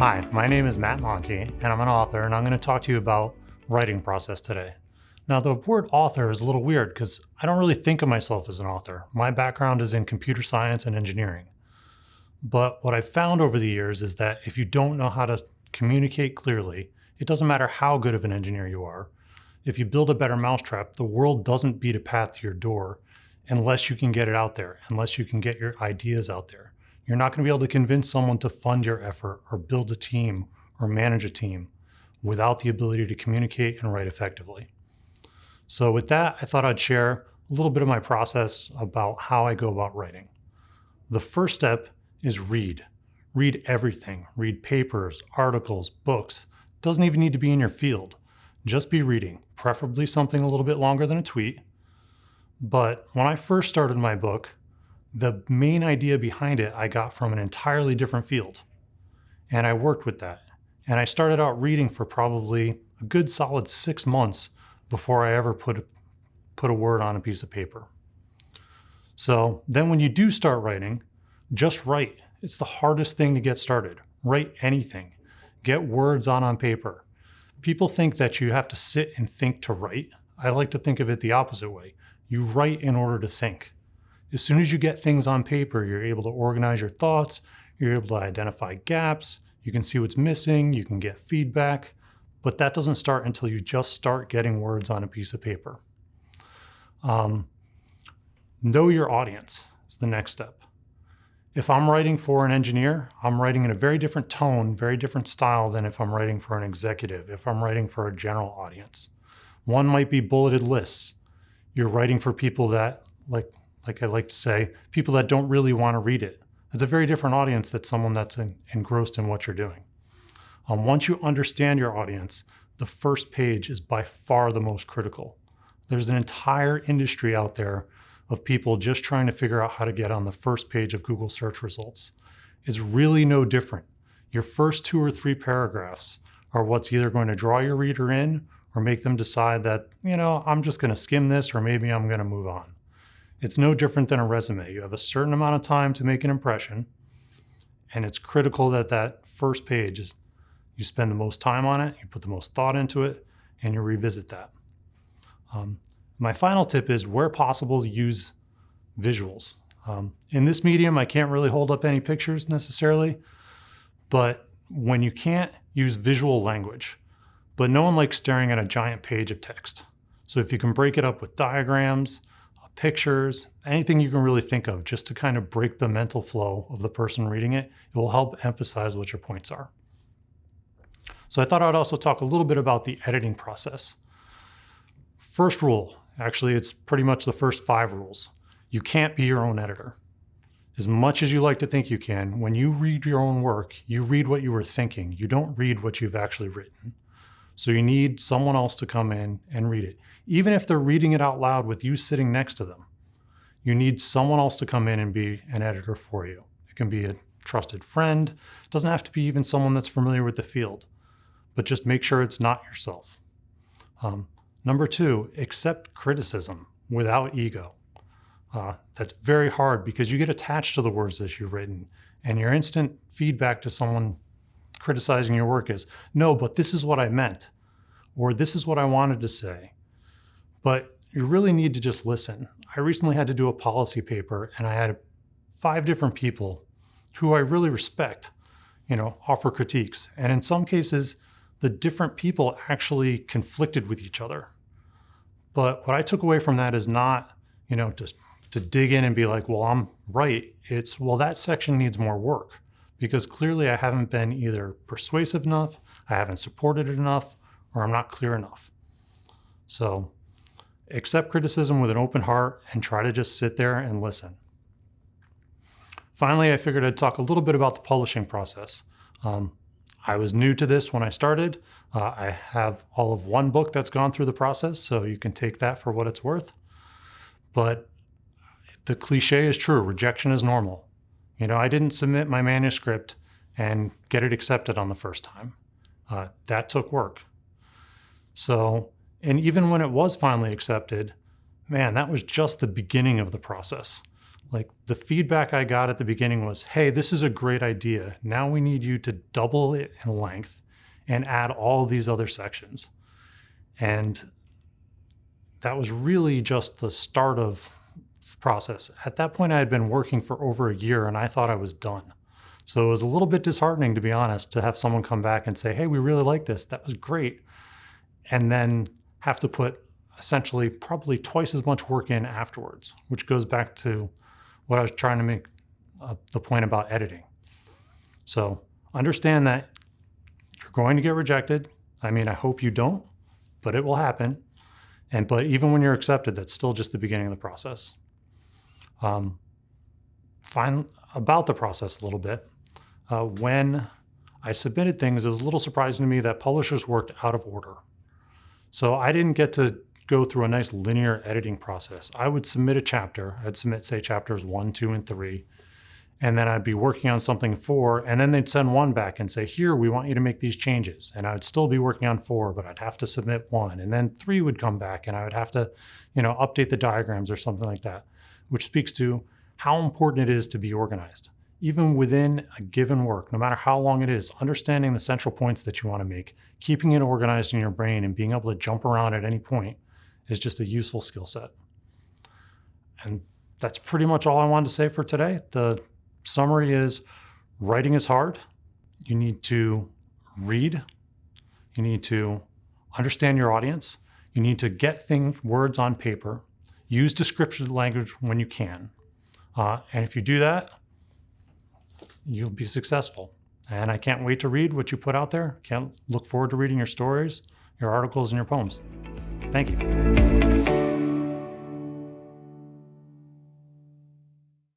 Hi, my name is Monte, and I'm an author, and I'm going to talk to you about writing process today. Now, the word author is a little weird because I don't really think of myself as an author. My background is in computer science and engineering. But what I've found over the years is that if you don't know how to communicate clearly, it doesn't matter how good of an engineer you are. If you build a better mousetrap, the world doesn't beat a path to your door unless you can get it out there, unless you can get your ideas out there. You're not going to be able to convince someone to fund your effort or build a team or manage a team without the ability to communicate and write effectively. So with that, I thought I'd share a little bit of my process about how I go about writing. The first step is read. Read everything. Read papers, articles, books. Doesn't even need to be in your field. Just be reading, preferably something a little bit longer than a tweet. But when I first started my book, the main idea behind it I got from an entirely different field. And I worked with that. And I started out reading for probably a good solid 6 months before I ever put a word on a piece of paper. So then when you do start writing, just write. It's the hardest thing to get started. Write anything. Get words on paper. People think that you have to sit and think to write. I like to think of it the opposite way. You write in order to think. As soon as you get things on paper, you're able to organize your thoughts, you're able to identify gaps, you can see what's missing, you can get feedback, but that doesn't start until you just start getting words on a piece of paper. Know your audience is the next step. If I'm writing for an engineer, I'm writing in a very different tone, very different style than if I'm writing for an executive, if I'm writing for a general audience. One might be bulleted lists. You're writing for people that, like I like to say, people that don't really want to read it. It's a very different audience than someone that's engrossed in what you're doing. Once you understand your audience, the first page is by far the most critical. There's an entire industry out there of people just trying to figure out how to get on the first page of Google search results. It's really no different. Your first 2 or 3 paragraphs are what's either going to draw your reader in or make them decide that, I'm just going to skim this or maybe I'm going to move on. It's no different than a resume. You have a certain amount of time to make an impression, and it's critical that that first page, you spend the most time on it, you put the most thought into it, and you revisit that. My final tip is, where possible, to use visuals. In this medium, I can't really hold up any pictures necessarily, but when you can't, use visual language. But no one likes staring at a giant page of text. So if you can break it up with diagrams, pictures, anything you can really think of, just to kind of break the mental flow of the person reading it, it will help emphasize what your points are. So I thought I'd also talk a little bit about the editing process. First rule, actually it's pretty much the first 5 rules. You can't be your own editor. As much as you like to think you can, when you read your own work, you read what you were thinking. You don't read what you've actually written. So you need someone else to come in and read it. Even if they're reading it out loud with you sitting next to them, you need someone else to come in and be an editor for you. It can be a trusted friend. It doesn't have to be even someone that's familiar with the field, but just make sure it's not yourself. Number 2, accept criticism without ego. That's very hard because you get attached to the words that you've written, and your instant feedback to someone criticizing your work is, no, but this is what I meant, or this is what I wanted to say. But you really need to just listen. I recently had to do a policy paper, and I had 5 different people who I really respect, offer critiques. And in some cases, the different people actually conflicted with each other. But what I took away from that is not, just to dig in and be like, well, I'm right. It's, well, that section needs more work, because clearly I haven't been either persuasive enough, I haven't supported it enough, or I'm not clear enough. So accept criticism with an open heart and try to just sit there and listen. Finally, I figured I'd talk a little bit about the publishing process. I was new to this when I started. I have all of 1 book that's gone through the process, so you can take that for what it's worth. But the cliche is true, rejection is normal. I didn't submit my manuscript and get it accepted on the first time. That took work. So, and even when it was finally accepted, man, that was just the beginning of the process. Like the feedback I got at the beginning was, hey, this is a great idea. Now we need you to double it in length and add all these other sections. And that was really just the start of the process. At that point, I had been working for over a year and I thought I was done. So it was a little bit disheartening, to be honest, to have someone come back and say, hey, we really like this. That was great. And then have to put essentially probably twice as much work in afterwards, which goes back to what I was trying to make the point about editing. So understand that you're going to get rejected. I mean, I hope you don't, but it will happen. But even when you're accepted, that's still just the beginning of the process. About the process a little bit. When I submitted things, it was a little surprising to me that publishers worked out of order. So I didn't get to go through a nice linear editing process. I would submit a chapter. I'd submit, say, chapters 1, 2, and 3. And then I'd be working on something 4, and then they'd send 1 back and say, here, we want you to make these changes. And I would still be working on 4, but I'd have to submit 1. And then 3 would come back, and I would have to, update the diagrams or something like that, which speaks to how important it is to be organized. Even within a given work, no matter how long it is, understanding the central points that you want to make, keeping it organized in your brain and being able to jump around at any point is just a useful skill set. And that's pretty much all I wanted to say for today. The summary is writing is hard. You need to read. You need to understand your audience. You need to get words on paper. Use descriptive language when you can. And if you do that, you'll be successful. And I can't wait to read what you put out there. Can't look forward to reading your stories, your articles, and your poems. Thank you.